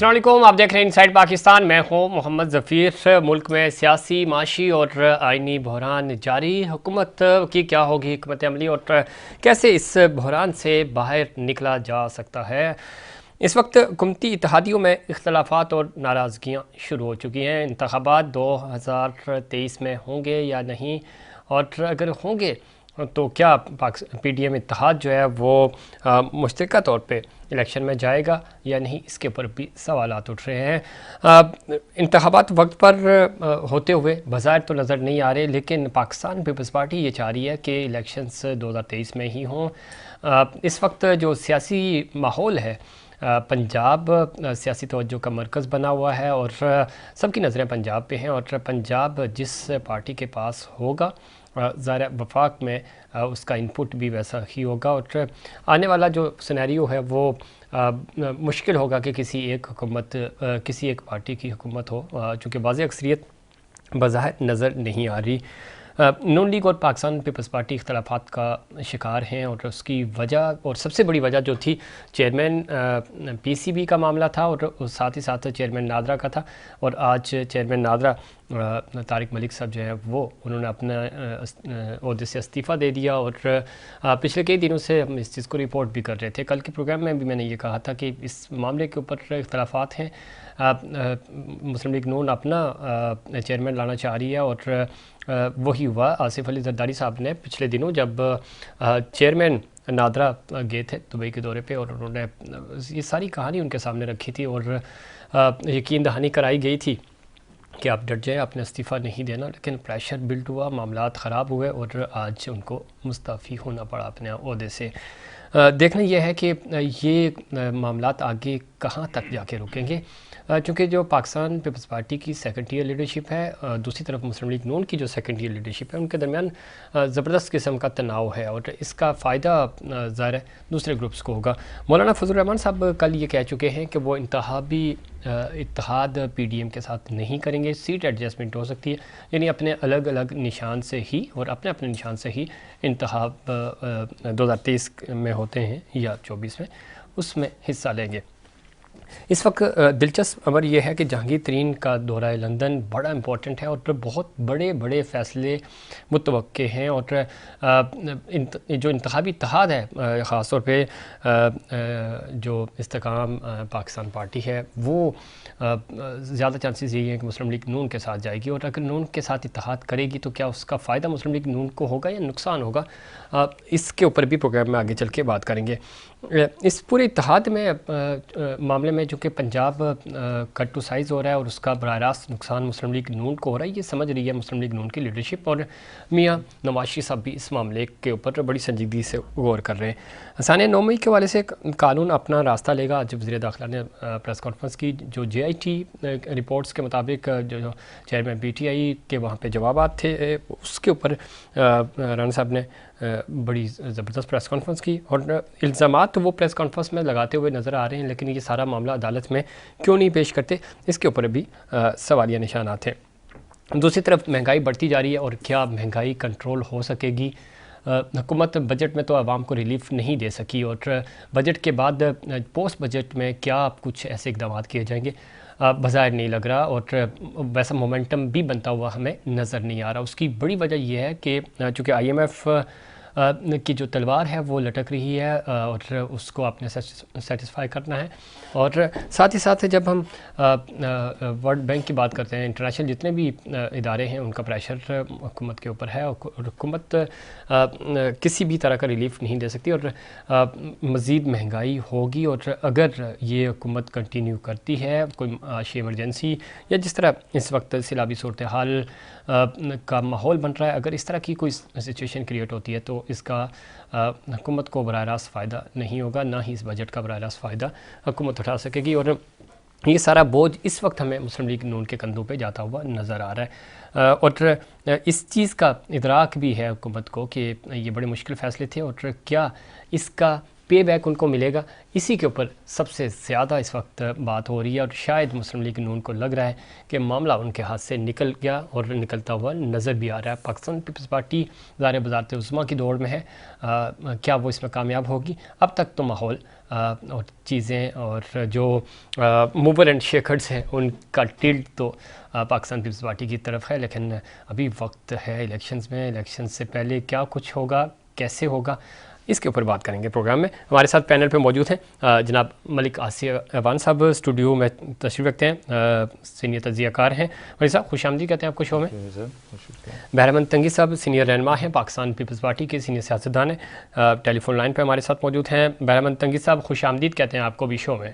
अस्सलाम वालेकुम, आप देख रहे हैं इनसाइड पाकिस्तान। मैं हूं मोहम्मद ज़फ़ीर। मुल्क में सियासी, माशी और आइनी बहरान जारी। हुकूमत की क्या होगी हिकमत अमली और कैसे इस बहरान से बाहर निकला जा सकता है। इस वक्त हुकूमती इत्तेहादियों में इख्तलाफात और नाराज़गियाँ शुरू हो चुकी हैं। इंतखाबात 2023 में होंगे या नहीं, और अगर होंगे तो क्या PDM इत्तेहाद जो है वो मुश्तरका तौर पे इलेक्शन में जाएगा या नहीं, इसके ऊपर भी सवालात उठ रहे हैं। इंतखाबात वक्त पर होते हुए बाज़ाहिर तो नज़र नहीं आ रहे, लेकिन पाकिस्तान पीपल्स पार्टी ये चाह रही है कि इलेक्शंस 2023 में ही हों। इस वक्त जो सियासी माहौल है, पंजाब सियासी तवज्जो का मरकज़ बना हुआ है और सबकी नज़रें पंजाब पे हैं, और पंजाब जिस पार्टी के पास होगा ज़ाहिर वफाक में उसका इनपुट भी वैसा ही होगा, और आने वाला जो सिनेरियो है वो मुश्किल होगा कि किसी एक हुकूमत किसी एक पार्टी की हुकूमत हो, चूँकि वाज़ेह अक्सरियत बज़ाहिर नज़र नहीं आ रही। नून लीग और पाकिस्तान पीपल्स पार्टी इख्तलाफात का शिकार हैं, और उसकी वजह और सबसे बड़ी वजह जो थी चेयरमैन PCB का मामला था, और साथ ही साथ चेयरमैन नादरा का था। और आज चेयरमैन नादरा तारिक मलिक साहब जो है वो उन्होंने अपना ओहदे से इस्तीफ़ा दे दिया, और पिछले कई दिनों से हम इस चीज़ को रिपोर्ट भी कर रहे थे। कल के प्रोग्राम में भी मैंने ये कहा था कि इस मामले के ऊपर इख्तलाफात हैं। मुस्लिम लीग नून अपना चेयरमैन लाना चाह रही है, और वही हुआ। आसिफ अली जरदारी साहब ने पिछले दिनों जब चेयरमैन नादरा गए थे दुबई के दौरे पे, और उन्होंने ये सारी कहानी उनके सामने रखी थी, और यकीन दहानी कराई गई थी कि आप डट जाएँ, आपने इस्तीफ़ा नहीं देना, लेकिन प्रेशर बिल्ड हुआ, मामलात ख़राब हुए, और आज उनको मुस्तफ़ी होना पड़ा अपने ओहदे से। देखना यह है कि ये मामलात आगे कहाँ तक जाके रुकेंगे, चूँकि जो पाकिस्तान पीपल्स पार्टी की सेकंड ईयर लीडरशिप है, दूसरी तरफ मुस्लिम लीग नून की जो सेकंड ईयर लीडरशिप है, उनके दरमियान ज़बरदस्त किस्म का तनाव है, और इसका फ़ायदा ज़ाहिर है दूसरे ग्रुप्स को होगा। मौलाना फजल रहमान साहब कल ये कह चुके हैं कि वो इंतखाबी इत्तेहाद PDM के साथ नहीं करेंगे, सीट एडजस्टमेंट हो सकती है, यानी अपने अलग अलग निशान से ही और अपने अपने निशान से ही इंतखाब 2023 में होते हैं या 24 में, उसमें हिस्सा लेंगे। इस वक्त दिलचस्प खबर यह है कि जहांगीर तरीन का दौरा लंदन बड़ा इम्पोर्टेंट है, और बहुत बड़े बड़े फ़ैसले मुतवक्के हैं, और जो इंतखाबी इत्तेहाद है, ख़ास तौर पे जो इस्तेकाम पाकिस्तान पार्टी है, वो ज़्यादा चांसेस यही हैं कि मुस्लिम लीग नून के साथ जाएगी, और अगर नून के साथ इत्तेहाद करेगी तो क्या उसका फ़ायदा मुस्लिम लीग नून को होगा या नुकसान होगा, इसके ऊपर भी प्रोग्राम में आगे चल के बात करेंगे। इस पूरे इत्तेहाद में मामले में जो कि पंजाब कट टू साइज़ हो रहा है, और उसका बराह रास्त नुकसान मुस्लिम लीग नून को हो रहा है, ये समझ रही है मुस्लिम लीग नून की लीडरशिप, और मियाँ नवाज शरीफ साहब भी इस मामले के ऊपर बड़ी संजीदगी से गौर कर रहे हैं। सानिया 9 मई के वाले से कानून अपना रास्ता लेगा। आज वज़ीर दाखिला ने प्रेस कॉन्फ्रेंस की, जो JIT रिपोर्ट्स के मुताबिक जो चेयरमैन PTI के वहाँ पे जवाबात थे, उसके ऊपर राना साहब ने बड़ी ज़बरदस्त प्रेस कॉन्फ्रेंस की, और इल्ज़ामात तो वो प्रेस कॉन्फ्रेंस में लगाते हुए नज़र आ रहे हैं, लेकिन ये सारा मामला अदालत में क्यों नहीं पेश करते, इसके ऊपर भी सवालिया निशानात हैं। दूसरी तरफ महंगाई बढ़ती जा रही है, और क्या महंगाई कंट्रोल हो सकेगी। हुकूमत बजट में तो आवाम को रिलीफ नहीं दे सकी, और बजट के बाद पोस्ट बजट में क्या कुछ ऐसे इकदाम किए जाएंगे बाज़ाहिर नहीं लग रहा, और वैसा मोमेंटम भी बनता हुआ हमें नज़र नहीं आ रहा। उसकी बड़ी वजह यह है कि चूँकि IMF की जो तलवार है वो लटक रही है, और उसको आपने सेटिस्फाई करना है, और साथ ही साथ जब हम वर्ल्ड बैंक की बात करते हैं, इंटरनेशनल जितने भी इदारे हैं, उनका प्रेशर हुकूमत के ऊपर है, और हुकूमत किसी भी तरह का रिलीफ नहीं दे सकती, और मज़ीद महंगाई होगी। और अगर ये हुकूमत कंटिन्यू करती है, कोई माशी इमरजेंसी या जिस तरह इस वक्त सैलाबी सूरत हाल का माहौल बन रहा है, अगर इस तरह की कोई सिचुएशन क्रिएट होती है, तो इसका हुकूमत को बराह रास्त फ़ायदा नहीं होगा, ना ही इस बजट का बराह रास्त फ़ायदा हुकूमत उठा सकेगी, और ये सारा बोझ इस वक्त हमें मुस्लिम लीग नून के कंधों पे जाता हुआ नज़र आ रहा है। और इस चीज़ का इदराक भी है हुकूमत को कि ये बड़े मुश्किल फ़ैसले थे, और क्या इसका पे बैक उनको मिलेगा, इसी के ऊपर सबसे ज़्यादा इस वक्त बात हो रही है। और शायद मुस्लिम लीग नून को लग रहा है कि मामला उनके हाथ से निकल गया और निकलता हुआ नज़र भी आ रहा है। पाकिस्तान पीपल्स पार्टी ज़ाहिर वज़ारत उज़्मा की दौड़ में है, क्या वो इसमें कामयाब होगी? अब तक तो माहौल और चीज़ें और जो मूवर एंड शेकर्स हैं उनका टिल्ट तो पाकिस्तान पीपल्स पार्टी की तरफ है, लेकिन अभी वक्त है इलेक्शंस में। इलेक्शन से पहले क्या कुछ होगा, कैसे होगा, इसके ऊपर बात करेंगे प्रोग्राम में। हमारे साथ पैनल पे मौजूद हैं जनाब मलिक आसिफ अवान साहब, स्टूडियो में तशरीफ़ रखते हैं, सीनियर तजियाकार हैं। मलिक साहब खुशामदीद कहते हैं आपको शो में। बहरमन तंगी साहब सीनियर रहनुमा हैं, पाकिस्तान पीपल्स पार्टी के सीनियर सियासतदान हैं, टेलीफोन लाइन पर हमारे साथ मौजूद हैं। बहरमन तंगी साहब खुशामदीद कहते हैं आपको भी शो में।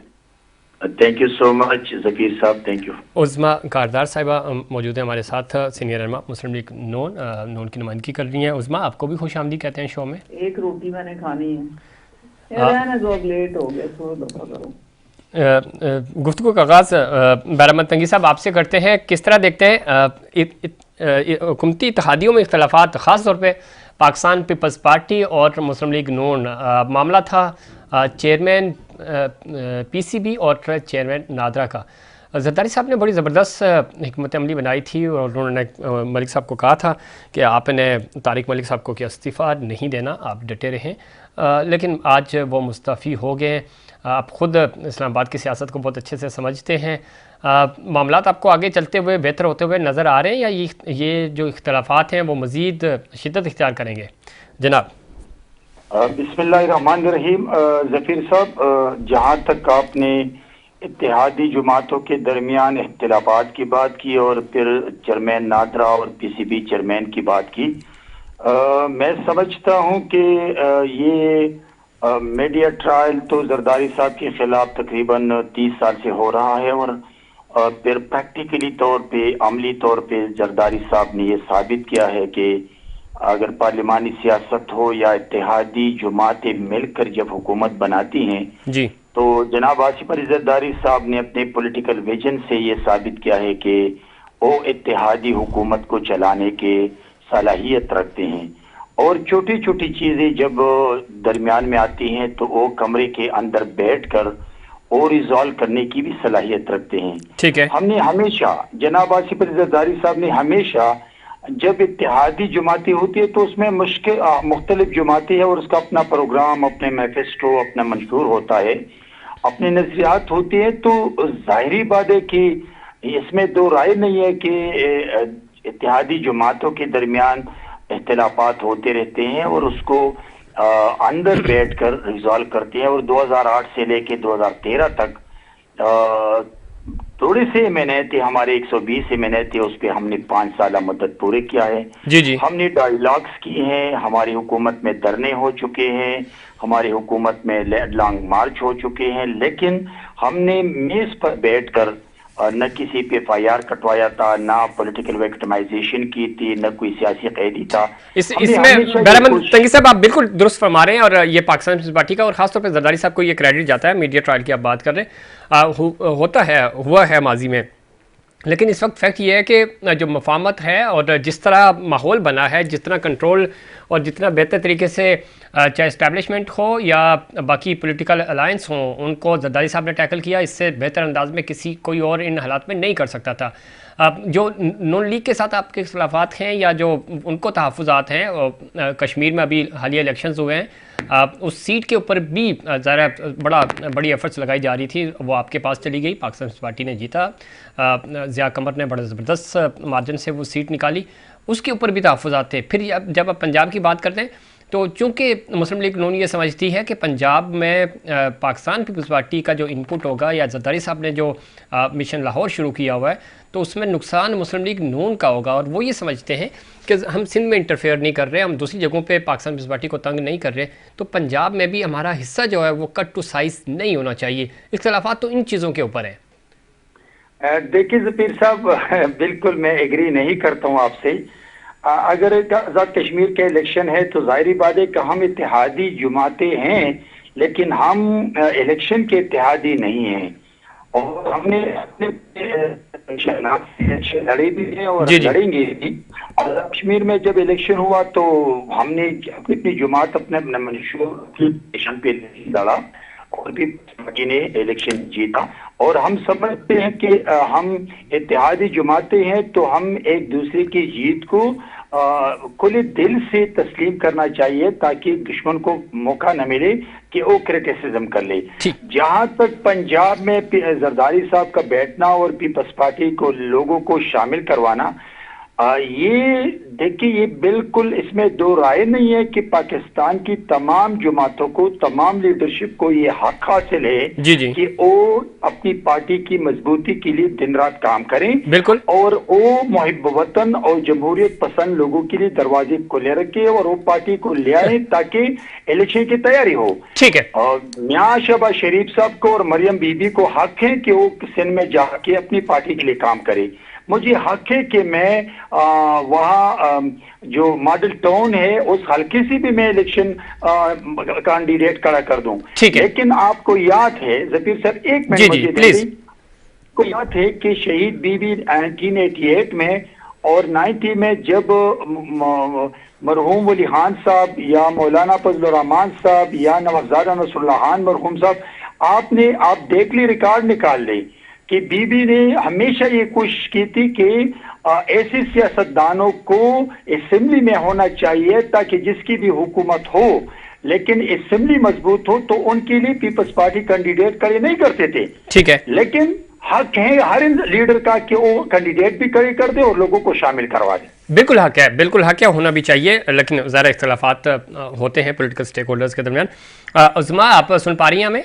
थैंक यू सो मच ज़फीर साहब, थैंक यू। उज़्मा कारदार साहिबा मौजूद है हमारे साथ, सीनियर रहनुमा मुस्लिम लीग नून की नुमाइंदगी कर रही हैं। उज़्मा आपको भी खुशामदीद कहते हैं शो में। एक रोटी मैंने खानी है, जो अब लेट हो गया, थोड़ा दफा करो। गुफ्तगू का आगाज़ बहरमन तंगी साहब आपसे करते हैं। किस तरह देखते हैं हुकूमती इत्तेहादियों में इख्तलाफात, ख़ास तौर पे पाकिस्तान पीपल्स पार्टी और मुस्लिम लीग नून? मामला था चेयरमैन पीसीबी और चेयरमैन नादरा का। जरदारी साहब ने बड़ी ज़बरदस्त हिकमत अमली बनाई थी और उन्होंने मलिक साहब को कहा था कि आपने तारिक मलिक साहब को कि इस्तीफ़ा नहीं देना, आप डटे रहें। लेकिन आज वो मुस्तफ़ी हो गए। आप ख़ुद इस्लामाबाद की सियासत को बहुत अच्छे से समझते हैं। मामलात आपको आगे चलते हुए बेहतर होते हुए नज़र आ रहे हैं, या ये जो इख्तलाफात हैं वो मज़ीद शिद्दत इख्तियार करेंगे? जनाब बिस्मिल्लाहिर्रहमानिर्रहीम। ज़फीर साहब, जहाँ तक आपने इत्तेहादी जमातों के दरमियान इख्तिलाफात की बात की और फिर चेयरमैन नादरा और पीसीबी चेयरमैन की बात की, मैं समझता हूँ कि ये मीडिया ट्रायल तो जरदारी साहब के खिलाफ तकरीबन 30 साल से हो रहा है और फिर प्रैक्टिकली तौर पे, अमली तौर पे जरदारी साहब ने ये साबित किया है कि अगर पार्लिमानी सियासत हो या इत्तेहादी जमातें मिलकर जब हुकूमत बनाती हैं जी, तो जनाब आसिफ अली जरदारी साहब ने अपने पॉलिटिकल विजन से ये साबित किया है कि वो इत्तेहादी हुकूमत को चलाने के सलाहियत रखते हैं और छोटी छोटी चीजें जब दरमियान में आती हैं तो वो कमरे के अंदर बैठकर और रिजॉल्व करने की भी सलाहियत रखते हैं। ठीक है। हमने हमेशा, जनाब आसिफ अली जरदारी साहब ने हमेशा, जब इत्तेहादी जमातें होती है तो उसमें मुख्तलिफ जमातें हैं और उसका अपना प्रोग्राम, अपने मैनिफेस्टो, अपना मंशूर होता है, अपने नजरियात होते हैं, तो जाहिरी बात है कि इसमें दो राय नहीं है कि इत्तेहादी जमातों के दरमियान इख्तिलाफात होते रहते हैं और उसको अंदर बैठकर रिजॉल्व करते हैं। और 2008 से लेके 2013 तक थोड़े से एमएनए थे, हमारे 120 एमएनए थे, उस पर हमने 5 साल मुद्दत पूरे किया है। जी जी, हमने डायलॉग्स किए हैं, हमारी हुकूमत में धरने हो चुके हैं, हमारी हुकूमत में लॉन्ग मार्च हो चुके हैं, लेकिन हमने मेज पर बैठकर न किसी पे FIR कटवाया था, ना पॉलिटिकल विक्टिमाइजेशन की थी, न कोई सियासी कैदी था। इसमें बहरमन तंगी साहब आप बिल्कुल दुरुस्त फरमा रहे हैं और ये पाकिस्तान पीपल्स पार्टी का और खासतौर पर जरदारी साहब को ये क्रेडिट जाता है। मीडिया ट्रायल की आप बात कर रहे हैं, होता है, हुआ है माजी में, लेकिन इस वक्त फैक्ट ये है कि जो मफामत है और जिस तरह माहौल बना है, जितना कंट्रोल और जितना बेहतर तरीके से चाहे इस्टेब्लिशमेंट हो या बाकी पॉलिटिकल अलायंस हो, उनको जरदारी साहब ने टैकल किया, इससे बेहतर अंदाज में किसी कोई और इन हालात में नहीं कर सकता था। जो नून लीग के साथ आपके इख्तलाफात हैं या जो उनको तहफ़्फ़ुज़ात हैं, कश्मीर में अभी हालिया इलेक्शंस हुए हैं, उस सीट के ऊपर भी ज़रा बड़ी एफर्ट्स लगाई जा रही थी, वो आपके पास चली गई, पाकिस्तान पीपल्स पार्टी ने जीता, ज़िया कमर ने बड़े ज़बरदस्त मार्जिन से वो सीट निकाली, उसके ऊपर भी तहफ़्फ़ुज़ात थे। फिर जब आप पंजाब की बात करते हैं तो चूँकि मुस्लिम लीग नून ये समझती है कि पंजाब में पाकिस्तान पीपल्स पार्टी का जो इनपुट होगा या जरदारी साहब ने जो मिशन लाहौर शुरू किया हुआ है, तो उसमें नुकसान मुस्लिम लीग नून का होगा और वो ये समझते हैं कि हम सिंध में इंटरफेयर नहीं कर रहे, हम दूसरी जगहों पे पाकिस्तान पीपल्स पार्टी को तंग नहीं कर रहे, तो पंजाब में भी हमारा हिस्सा जो है वो कट टू साइज नहीं होना चाहिए। इख्तिलाफात तो इन चीज़ों के ऊपर है। देखिए ज़फीर साहब, बिल्कुल मैं एग्री नहीं करता हूँ आपसे। अगर आज़ाद कश्मीर के इलेक्शन है तो जाहिर बात है कि हम इत्तेहादी जमातें हैं, लेकिन हम इलेक्शन के इत्तेहादी नहीं हैं और हमने अपने शहनाज लड़े भी हैं और जी जी। लड़ेंगे भी। और कश्मीर में जब इलेक्शन हुआ तो हमने अपनी अपनी जमात अपने अपने मंशूर की इलेक्शन पे लड़ा और भी पार्टी ने इलेक्शन जीता। और हम समझते हैं कि हम इत्तेहादी जमातें हैं तो हम एक दूसरे की जीत को खुले दिल से तस्लीम करना चाहिए ताकि दुश्मन को मौका न मिले कि वो क्रिटिसिज्म कर ले। ठीक। जहां तक पंजाब में जरदारी साहब का बैठना और पीपल्स पार्टी को लोगों को शामिल करवाना, ये देखिए ये बिल्कुल इसमें दो राय नहीं है कि पाकिस्तान की तमाम जमातों को तमाम लीडरशिप को ये हक हासिल है जी जी। कि वो अपनी पार्टी की मजबूती के लिए दिन रात काम करें बिल्कुल। और वो मुहिब वतन और जमहूरियत पसंद लोगों के लिए दरवाजे खुले रखे और वो पार्टी को ले आए ताकि इलेक्शन की तैयारी हो। ठीक है। और मियां शहबाज शरीफ साहब को और मरियम बीबी को हक है कि वो सिंध में जाके अपनी पार्टी के लिए काम करे। मुझे हक है कि मैं वहाँ जो मॉडल टाउन है उस हल्के से भी मैं इलेक्शन कैंडिडेट खड़ा कर दूं। ठीक है। लेकिन आपको याद है जफीर साहब, एक जी मिनट जी मुझे दे प्लीज। दें। को याद है कि शहीद बीबी 1988 में और 90 में जब मरहूम वली खान साहब या मौलाना फजलुर रहमान साहब या नवाबजादा नसरुल्लाह खान मरहूम साहब, आप देख ले, रिकॉर्ड निकाल ले कि बीबी ने हमेशा ये कोशिश की थी कि ऐसे सियासतदानों को असेंबली में होना चाहिए ताकि जिसकी भी हुकूमत हो लेकिन असेंबली मजबूत हो तो उनके लिए पीपल्स पार्टी कैंडिडेट खड़े नहीं करते थे। ठीक है। लेकिन हक है हर लीडर का कि वो कैंडिडेट भी खड़े कर दे और लोगों को शामिल करवा दे। बिल्कुल हक है, बिल्कुल हक है, होना भी चाहिए, लेकिन ज़रा इख्तलाफात होते हैं पॉलिटिकल स्टेक होल्डर्स के दरमियान। उज़मा, आप सुन पा रही हैं हमें?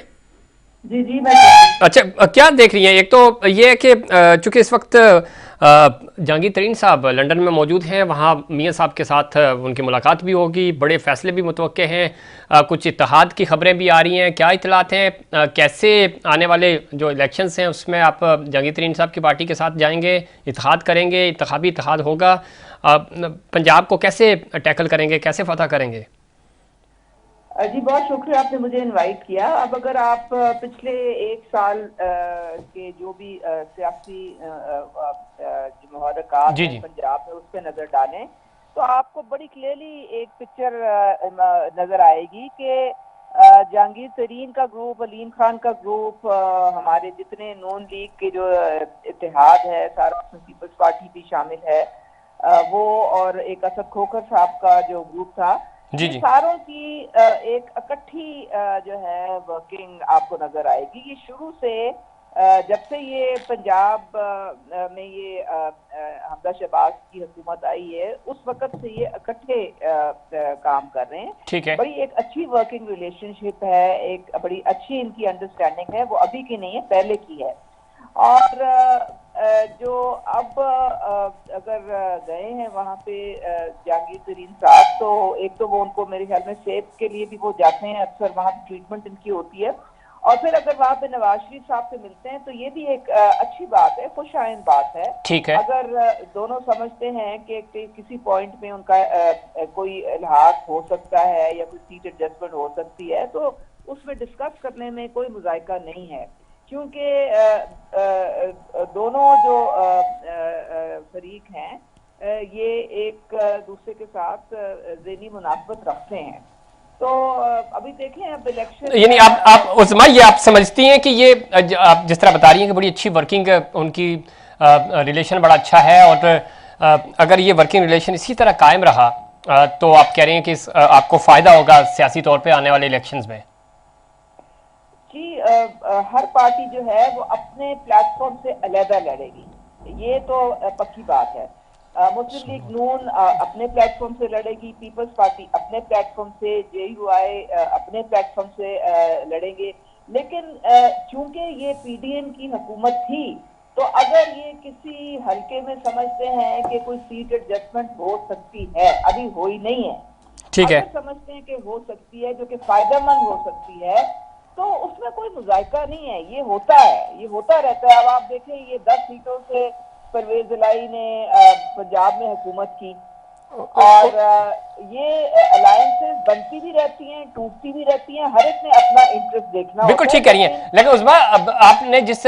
जी जी मैं अच्छा, क्या देख रही हैं? एक तो ये है कि चूंकि इस वक्त जहांगीर तरीन साहब लंदन में मौजूद हैं, वहाँ मियां साहब के साथ उनकी मुलाकात भी होगी, बड़े फैसले भी मुतवक्के हैं, कुछ इत्तेहाद की खबरें भी आ रही हैं, क्या इतलात हैं? कैसे आने वाले जो इलेक्शंस हैं उसमें आप जहांगीर तरीन साहब की पार्टी के साथ जाएंगे, इत्तेहाद करेंगे, इंतखाबी इत्तेहाद होगा, पंजाब को कैसे टैकल करेंगे, कैसे फतह करेंगे? जी बहुत शुक्रिया आपने मुझे इनवाइट किया। अब अगर आप पिछले एक साल के जो भी सियासी जो मुहर्रिकात जी हैं जी। पंजाब में उस पर नजर डालें तो आपको बड़ी क्लियरली एक पिक्चर नजर आएगी कि जहांगीर तरीन का ग्रुप, अलीम खान का ग्रुप, हमारे जितने नॉन लीग के जो इत्तेहाद है सारा, उसमें पीपल्स पार्टी भी शामिल है, वो और एक असद खोखर साहब का जो ग्रुप था, जी ये जी। सारों की एक इकट्ठी जो है वर्किंग आपको नजर आएगी। ये शुरू से जब से ये पंजाब में ये हमजा शहबाज की हुकूमत आई है उस वक्त से ये इकट्ठे काम कर रहे हैं। ठीक है। बड़ी एक अच्छी वर्किंग रिलेशनशिप है, एक बड़ी अच्छी इनकी अंडरस्टैंडिंग है, वो अभी की नहीं है पहले की है। और जो अब अगर गए हैं वहाँ पे जहांगीर तरीन साहब, तो एक तो वो उनको मेरे ख्याल में सेहत के लिए भी वो जाते हैं, अक्सर वहाँ पे ट्रीटमेंट इनकी होती है, और फिर अगर वहाँ पे नवाज शरीफ साहब से मिलते हैं तो ये भी एक अच्छी बात है, खुशाइन बात है। ठीक है। अगर दोनों समझते हैं कि किसी पॉइंट में उनका कोई इल्हाक हो सकता है या कोई सीट एडजस्टमेंट हो सकती है तो उसमें डिस्कस करने में कोई मुज़ायका नहीं है, क्योंकि दोनों जो फरीक हैं ये एक दूसरे के साथ ज़हनी मुनासबत रखते हैं। तो अभी देखें अब इलेक्शन, यानी आप उस्मा, ये आप समझती हैं कि ये आप जिस तरह बता रही हैं कि बड़ी अच्छी वर्किंग उनकी रिलेशन बड़ा अच्छा है, और अगर ये वर्किंग रिलेशन इसी तरह कायम रहा तो आप कह रहे हैं कि आपको फ़ायदा होगा सियासी तौर पे आने वाले इलेक्शंस में? जी हर पार्टी जो है वो अपने प्लेटफॉर्म से अलहदा लड़ेगी, ये तो पक्की बात है। मुस्लिम लीग नून अपने प्लेटफॉर्म से लड़ेगी, पीपल्स पार्टी अपने प्लेटफॉर्म से, जेयूआई अपने प्लेटफॉर्म से लड़ेंगे। लेकिन चूंकि ये पीडीएम की हुकूमत थी तो अगर ये किसी हल्के में समझते हैं कि कोई सीट एडजस्टमेंट हो सकती है, अभी हो ही नहीं है, ठीक है। अगर समझते हैं कि हो सकती है जो कि फायदेमंद हो सकती है तो उसमें कोई मुजायका नहीं है, ये होता है, ये होता रहता है। अब आप देखें ये 10 सीटों से परवेज इलाही ने पंजाब में हुकूमत की, और ये अलायंसेस बनती भी रहती हैं, टूटती भी रहती हैं, हर एक ने अपना इंटरेस्ट देखना बिल्कुल होता ठीक है। कह रही हैं, लेकिन उसमें अब आपने जिस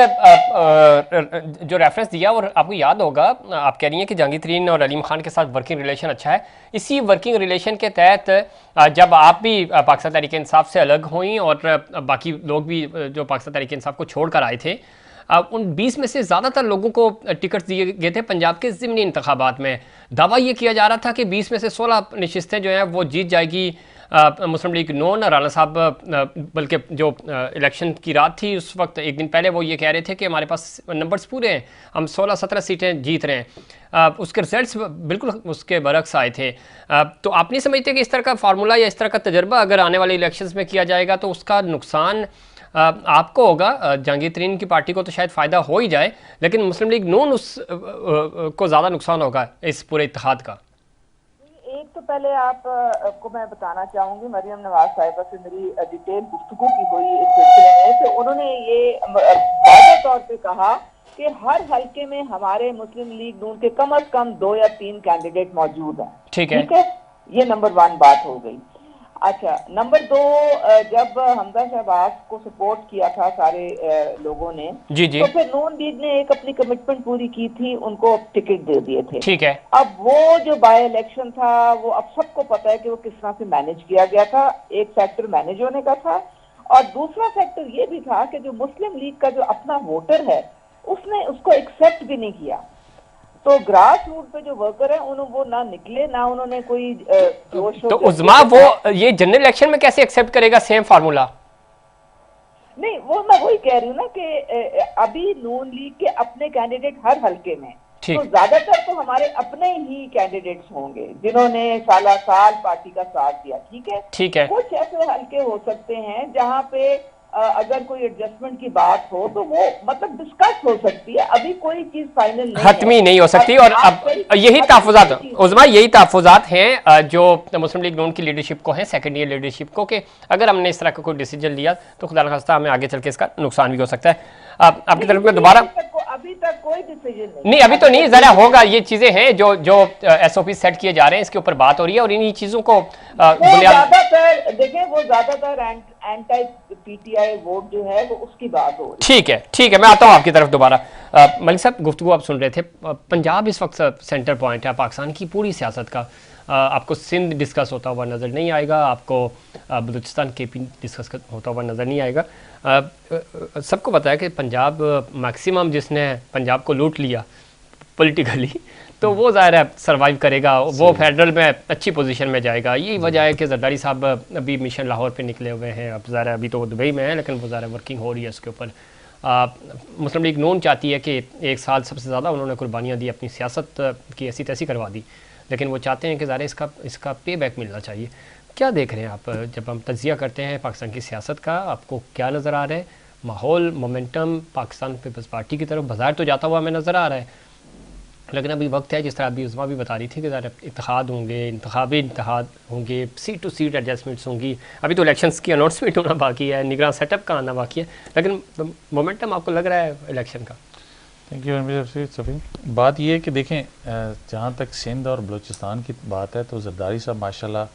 जो रेफरेंस दिया और आपको याद होगा, आप कह रही हैं कि जहांगीर और अलीम खान के साथ वर्किंग रिलेशन अच्छा है। इसी वर्किंग रिलेशन के तहत जब आप भी पाकिस्तान तहरीक इंसाफ से अलग हुई और बाकी लोग भी जो पाकिस्तान तहरीक इंसाफ को छोड़कर आए थे, उन 20 में से ज़्यादातर लोगों को टिकट दिए गए थे पंजाब के ज़िमनी इंतखाबात में। दावा ये किया जा रहा था कि 20 में से 16 नशिस्तें जो हैं वो जीत जाएगी मुस्लिम लीग नून। राना साहब बल्कि जो इलेक्शन की रात थी उस वक्त एक दिन पहले वो ये कह रहे थे कि हमारे पास नंबर्स पूरे हैं, हम 16-17 सीटें जीत रहे हैं। उसके रिजल्ट्स बिल्कुल उसके बरक्स आए थे। तो आप नहीं समझते कि इस तरह का फार्मूला या इस तरह का तजर्बा अगर आने वाले इलेक्शंस में किया जाएगा तो उसका नुकसान आपको होगा? जहांगीर की पार्टी को तो शायद फ़ायदा हो ही जाए, लेकिन मुस्लिम लीग नून उस को ज़्यादा नुकसान होगा इस पूरे इत्तेहाद का। एक तो पहले आपको मैं बताना चाहूंगी, मरियम नवाज साहिबा से मेरी डिटेल गुफ्तगू की हुई इस सिलसिले में, तो उन्होंने ये वाज़ेह तौर पे कहा कि हर हल्के में हमारे मुस्लिम लीग नून के कम अज कम 2 या 3 कैंडिडेट मौजूद हैं। ठीक है, ये नंबर 1 बात हो गई। अच्छा, नंबर 2, जब हमजा शहबाज को सपोर्ट किया था सारे लोगों ने, जी जी, तो फिर नून लीग ने एक अपनी कमिटमेंट पूरी की थी, उनको टिकट दे दिए थे। ठीक है, अब वो जो बाय इलेक्शन था वो अब सबको पता है कि वो किस तरह से मैनेज किया गया था। एक फैक्टर मैनेज होने का था और दूसरा फैक्टर ये भी था कि जो मुस्लिम लीग का जो अपना वोटर है उसने उसको एक्सेप्ट भी नहीं किया। तो ग्रास रूट पे जो वर्कर है वो ना निकले, ना उन्होंने कोई जोश तो उज़मा वो ये जनरल इलेक्शन में कैसे एक्सेप्ट करेगा सेम फार्मूला? नहीं, वो मैं वही कह रही हूँ ना कि अभी नून लीग के अपने कैंडिडेट हर हल्के में, तो ज्यादातर तो हमारे अपने ही कैंडिडेट्स होंगे जिन्होंने साला साल पार्टी का साथ दिया। ठीक है, कुछ ऐसे हल्के हो सकते हैं जहां पे अगर कोई एडजस्टमेंट की बात हो तो वो मतलब डिस्कस हो सकती है, अभी कोई चीज फाइनल नहीं, हतमी नहीं हो सकती। और अब यही तहफ़्फ़ुज़ात उज़मा, यही तहफ़्फ़ुज़ात हैं जो मुस्लिम लीग नून की लीडरशिप को हैं, सेकेंड ईयर लीडरशिप को, कि अगर हमने इस तरह का कोई डिसीजन लिया तो खुदा न खास्ता हमें आगे चल के इसका नुकसान भी हो सकता है। आपकी तरफ में दोबारा अभी तक कोई डिसीजन नहीं, अभी तो नहीं, जरा होगा। ये चीजें हैं जो जो SOP सेट किए जा रहे हैं, इसके ऊपर बात हो रही है और इन्हीं चीजों को ज्यादातर देखें, वो ज्यादातर एंटी PTI वोट जो है वो उसकी बात हो रही है। ठीक है, मैं आता हूँ आपकी तरफ दोबारा। मलिक साहब, गुफ्तगू आप सुन रहे थे। पंजाब इस वक्त सेंटर पॉइंट है पाकिस्तान की पूरी सियासत का। आपको सिंध डिस्कस होता हुआ नज़र नहीं आएगा, आपको बलूचिस्तान KP डिस्कस होता हुआ नज़र नहीं आएगा। सबको पता है कि पंजाब मैक्सिमम जिसने पंजाब को लूट लिया पॉलिटिकली, तो वो ज़ाहिर है सर्वाइव करेगा, वो फेडरल में अच्छी पोजीशन में जाएगा। यही वजह है कि जरदारी साहब अभी मिशन लाहौर पे निकले हुए हैं। अब ज़ाहिर है अभी तो वो दुबई में है, लेकिन वो ज़ाहिर वर्किंग हो रही है उसके ऊपर। मुस्लिम लीग नून चाहती है कि 1 साल सबसे ज़्यादा उन्होंने कुर्बानियाँ दी, अपनी सियासत की ऐसी तैसी करवा दी, लेकिन वो चाहते हैं कि ज़ाहिर इसका पे बैक मिलना चाहिए। क्या देख रहे हैं आप जब हम तज्जिया करते हैं पाकिस्तान की सियासत का? आपको क्या नज़र आ रहा है? माहौल, मोमेंटम पाकिस्तान पीपल्स पार्टी की तरफ बाजार तो जाता हुआ हमें नज़र आ रहा है, लेकिन अभी वक्त है, जिस तरह अभी उज़मा भी बता रही थी कि ज़रा इत्तेहाद होंगे, इंतखाबी इत्तेहाद होंगे, सीट टू सीट एडजस्टमेंट्स होंगी। अभी तो इलेक्शंस की अनाउंसमेंट होना बाकी है, निगरान सेटअप का आना बाकी है, लेकिन मोमेंटम आपको लग रहा है इलेक्शन का? Thank you Safi. बात यह है कि देखें, जहाँ तक सिंध और बलूचिस्तान की बात है तो जरदारी साहब माशाल्लाह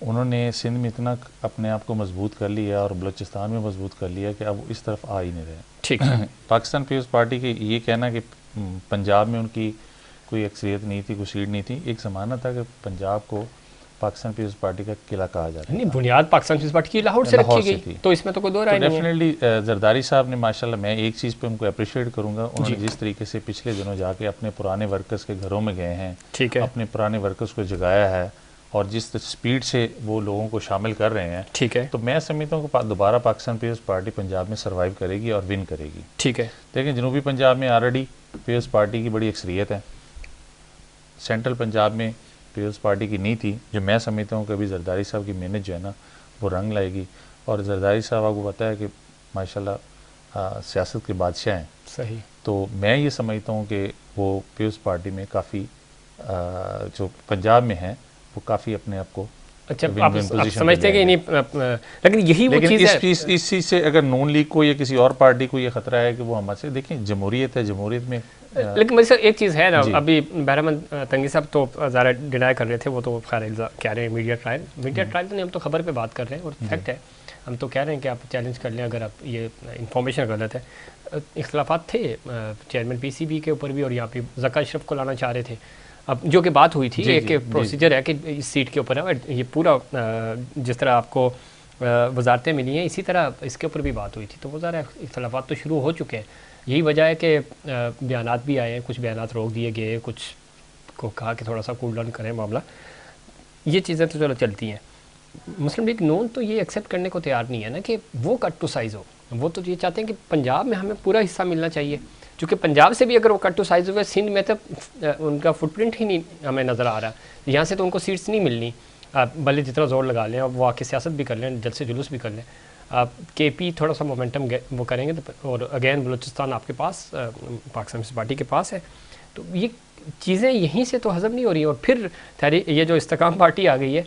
उन्होंने सिंध में इतना अपने आप को मजबूत कर लिया और बलूचिस्तान में मजबूत कर लिया कि अब इस तरफ आ ही नहीं रहे। ठीक पाकिस्तान पीपल्स पार्टी के ये कहना कि पंजाब में उनकी कोई अक्सरियत नहीं थी, कोई सीट नहीं थी, एक ज़माना था कि पंजाब को पाकिस्तान पीपल्स पार्टी का किला कहा जाता है। नहीं, बुनियाद पाकिस्तान पीपल्स पार्टी की लाहौर से रखी गई थी, तो इसमें तो कोई दो राय नहीं है। डेफिनेटली जरदारी साहब ने माशाल्लाह, मैं एक चीज़ पे उनको अप्रिशिएट करूंगा, उन्होंने जिस तरीके से पिछले दिनों जाके अपने पुराने वर्कर्स के घरों में गए हैं, ठीक है, अपने पुराने वर्कर्स को जगाया है और जिस स्पीड से वो लोगों को शामिल कर रहे हैं, ठीक है, तो मैं समझता हूँ कि दोबारा पाकिस्तान पीपल्स पार्टी पंजाब में सर्वाइव करेगी और विन करेगी। ठीक है, लेकिन जनूबी पंजाब में ऑलरेडी पीपल्स पार्टी की बड़ी अक्सरियत है, सेंट्रल पंजाब में पीपल्स पार्टी की नहीं थी, जो मैं समझता हूँ कि अभी जरदारी साहब की मेहनत जो है ना वो रंग लाएगी। और जरदारी साहब आपको पता है कि माशाल्लाह सियासत के बादशाह हैं। सही। तो मैं ये समझता हूँ कि वो पीपल्स पार्टी में काफ़ी जो पंजाब में है वो काफ़ी अपने आप को अच्छा आप समझते हैं कि नहीं, लेकिन यही वो चीज़ है। इस चीज़ से अगर नून लीग को या किसी और पार्टी को ये खतरा है कि वो हमसे, देखें जमहूरियत है, जमहूरियत में लेकिन मेरे से एक चीज़ है ना, जी। अभी बहरमन तंगी साहब तो ज़रा डिनाई कर रहे थे, वो तो खैर कह रहे हैं मीडिया ट्रायल तो नहीं, हम तो खबर पे बात कर रहे हैं और फैक्ट है, हम तो कह रहे हैं कि आप चैलेंज कर लें अगर आप ये इंफॉर्मेशन गलत है। इख्तलाफात थे चेयरमैन पीसीबी के ऊपर भी, और यहाँ पे ज़का अशरफ को लाना चाह रहे थे, अब जो कि बात हुई थी, एक प्रोसीजर है कि इस सीट के ऊपर है, ये पूरा जिस तरह आपको वजारतें मिली हैं इसी तरह इसके ऊपर भी बात हुई थी, तो वो ज़रा इख्तलाफात तो शुरू हो चुके हैं। यही वजह है कि बयानात भी आए हैं, कुछ बयानात रोक दिए गए, कुछ को कहा कि थोड़ा सा कूल डाउन करें मामला, ये चीज़ें तो चलो चलती हैं। मुस्लिम लीग नून तो ये एक्सेप्ट करने को तैयार नहीं है ना कि वो कट टू साइज़ हो, वो तो ये चाहते हैं कि पंजाब में हमें पूरा हिस्सा मिलना चाहिए, क्योंकि पंजाब से भी अगर वो कट टू साइज़ हुए, सिंध में तो उनका फुटप्रिंट ही नहीं हमें नज़र आ रहा, यहाँ से तो उनको सीट्स नहीं मिलनी, भले जितना ज़ोर लगा लें, अब वो आके सियासत भी कर लें, जल से जुलूस भी कर लें, केपी थोड़ा सा मोमेंटम वो करेंगे तो, और अगेन बलूचिस्तान आपके पास पाकिस्तान कम्युनिस्ट पार्टी के पास है, तो ये चीज़ें यहीं से तो हज़म नहीं हो रही। और फिर ये जो इस्तेकाम पार्टी आ गई है,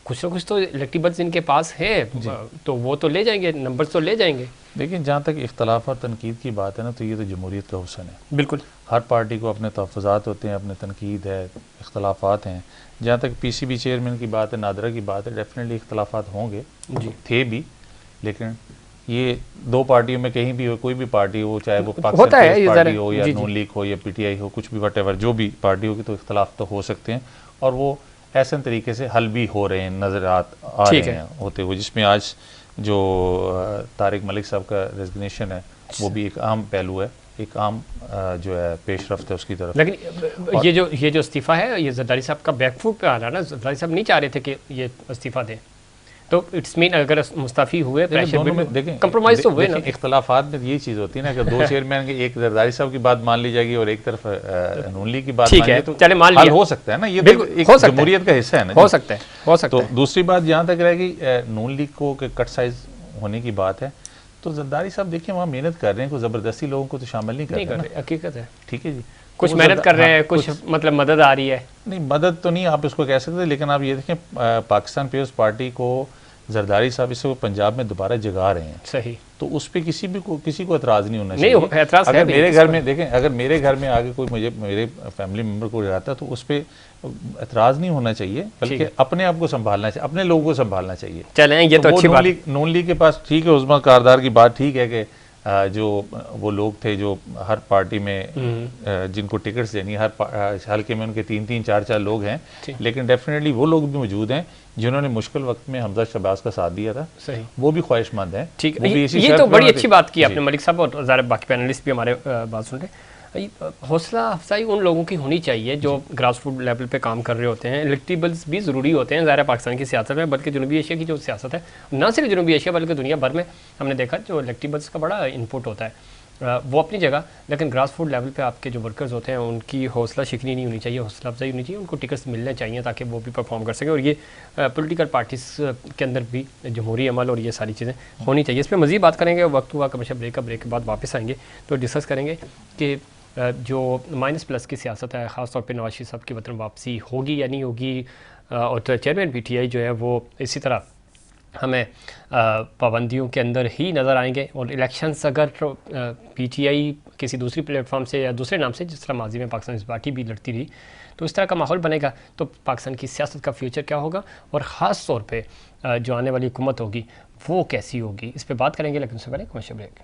कुछ ना कुछ तो इलेक्टिबल्स इनके पास है, तो वो तो ले जाएंगे, नंबर्स तो ले जाएंगे। लेकिन जहाँ तक इख्तलाफ और तनकीद की बात है ना, तो ये तो जमहूरियत का हुस्न है। बिल्कुल, हर पार्टी को अपने तहफ़्फ़ुज़ात होते हैं, अपने तनकीद है, इख्तलाफात हैं। जहाँ तक पीसीबी चेयरमैन की बात है, नादरा की बात है, डेफिनेटली इख्तलाफात होंगे जी, थे भी, लेकिन ये दो पार्टियों में कहीं भी हो, कोई भी पार्टी हो, चाहे वो होता पाकिस्तान है, पीपल्स ये पार्टी ज़रा- हो या जी, जी। नून लीग हो या पीटीआई हो, कुछ भी वटेवर जो भी पार्टी होगी, तो इख्तलाफ तो हो सकते हैं और वो ऐसे तरीके से हल भी हो रहे हैं, नज़र आ रहे ठीक है। हैं होते हुए, जिसमें आज जो तारिक मलिक साहब का रेजिग्नेशन है वो भी एक अहम पहलू है, एक अहम जो है पेशरफ्त है उसकी तरफ। लेकिन ये जो इस्तीफ़ा है, ये जरदारी साहब का बैकफुट पे आ रहा है ना, जरदारी साहब नहीं चाह रहे थे कि ये इस्तीफ़ा दें, तो इट्स मीन अगर मुस्ताफ़ी हुए, दोनों में देखें कंप्रोमाइज़ तो हुए ना। इख्तलाफात में ये चीज़ होती है ना, अगर दो चेयरमैन के, एक जरदारी साहब की बात मान ली जाएगी और एक तरफ नून लीग की बात ठीक मान है, ली, तो चले मान हल लिया, हो सकता है ना, ये बिल्कुल, तो एक हो सकता है। जमहूरियत का हिस्सा है ना, हो सकता है, हो सकता तो है। दूसरी बात जहाँ तक रहेगी नून लीग को कट साइज होने की बात है, तो जरदारी साहब देखिए वहाँ मेहनत कर रहे हैं, कोई ज़बरदस्ती लोगों को तो शामिल नहीं कर नहीं रहे कर ना, रहे, हकीकत है, ठीक है जी, कुछ तो मेहनत कर रहे हैं, हाँ, कुछ मतलब मदद आ रही है। नहीं मदद तो नहीं आप इसको कह सकते, लेकिन आप ये देखें पाकिस्तान पीपल्स पार्टी को जरदारी साहब इससे वो पंजाब में दोबारा जगा रहे हैं, सही, तो उस पर किसी को एतराज़ नहीं होना नहीं, चाहिए। एतराज़ है अगर भी, मेरे घर में देखें, अगर मेरे घर में आगे कोई मेरे फैमिली मेम्बर को जाता है तो उस पर एतराज़ नहीं होना चाहिए, बल्कि अपने आप को संभालना चाहिए, अपने लोगों को संभालना चाहिए। चलें, ये तो अच्छी बात है। नून लीग के पास ठीक है, उस्मान कारदार की बात ठीक है कि जो वो लोग थे जो हर पार्टी में जिनको टिकट्स देनी, हर हल्के में उनके 3-3, 4-4 लोग हैं, लेकिन डेफिनेटली वो लोग भी मौजूद हैं जिन्होंने मुश्किल वक्त में हमजा शहबाज का साथ दिया था, सही, वो भी ख्वाहिशमंद हैं। ठीक, वो भी इसी ये शर्त तो पे बड़ी होना अच्छी बात की चाहिए। आपने मलिक साहब, और ज़रा बाकी पैनलिस्ट भी हमारे बात सुन रहे हैं। हौसला अफजाई उन लोगों की होनी चाहिए जो ग्रास रूट लेवल पे काम कर रहे होते हैं। इलेक्टिबल्स भी ज़रूरी होते हैं ज़ाहिर पाकिस्तान की सियासत में, बल्कि जनूबी एशिया की जो सियासत है, ना सिर्फ जनूबी एशिया बल्कि दुनिया भर में हमने देखा जो इलेक्टिबल्स का बड़ा इनपुट होता है, वो अपनी जगह, लेकिन ग्रास रूट लेवल पे आपके जो वर्कर्स होते हैं उनकी हौसला शिकनी नहीं होनी चाहिए, हौसला अफजाई होनी चाहिए, उनको टिकट्स मिलने चाहिए ताकि वो भी परफॉर्म कर सकें। और ये पॉलिटिकल पार्टीज़ के अंदर भी जमहूरी अमल और ये सारी चीज़ें होनी चाहिए। इस पर मज़ीद बात करेंगे, वक्त हुआ कमशा ब्रेक के बाद वापस आएंगे तो डिस्कस करेंगे कि जो -+ की सियासत है, ख़ास तौर पे नवाज शरीफ साहब की वतन वापसी होगी या नहीं होगी, और चेयरमैन पीटीआई जो है वो इसी तरह हमें पाबंदियों के अंदर ही नज़र आएंगे। और इलेक्शंस अगर पीटीआई किसी दूसरी प्लेटफॉर्म से या दूसरे नाम से, जिस तरह माजी में पाकिस्तान पार्टी भी लड़ती रही, तो इस तरह का माहौल बनेगा तो पाकिस्तान की सियासत का फ्यूचर क्या होगा, और ख़ास तौर पे जो आने वाली हुकूमत होगी वो कैसी होगी, इस पर बात करेंगे। लेकिन उससे पहले कमर्शियल ब्रेक।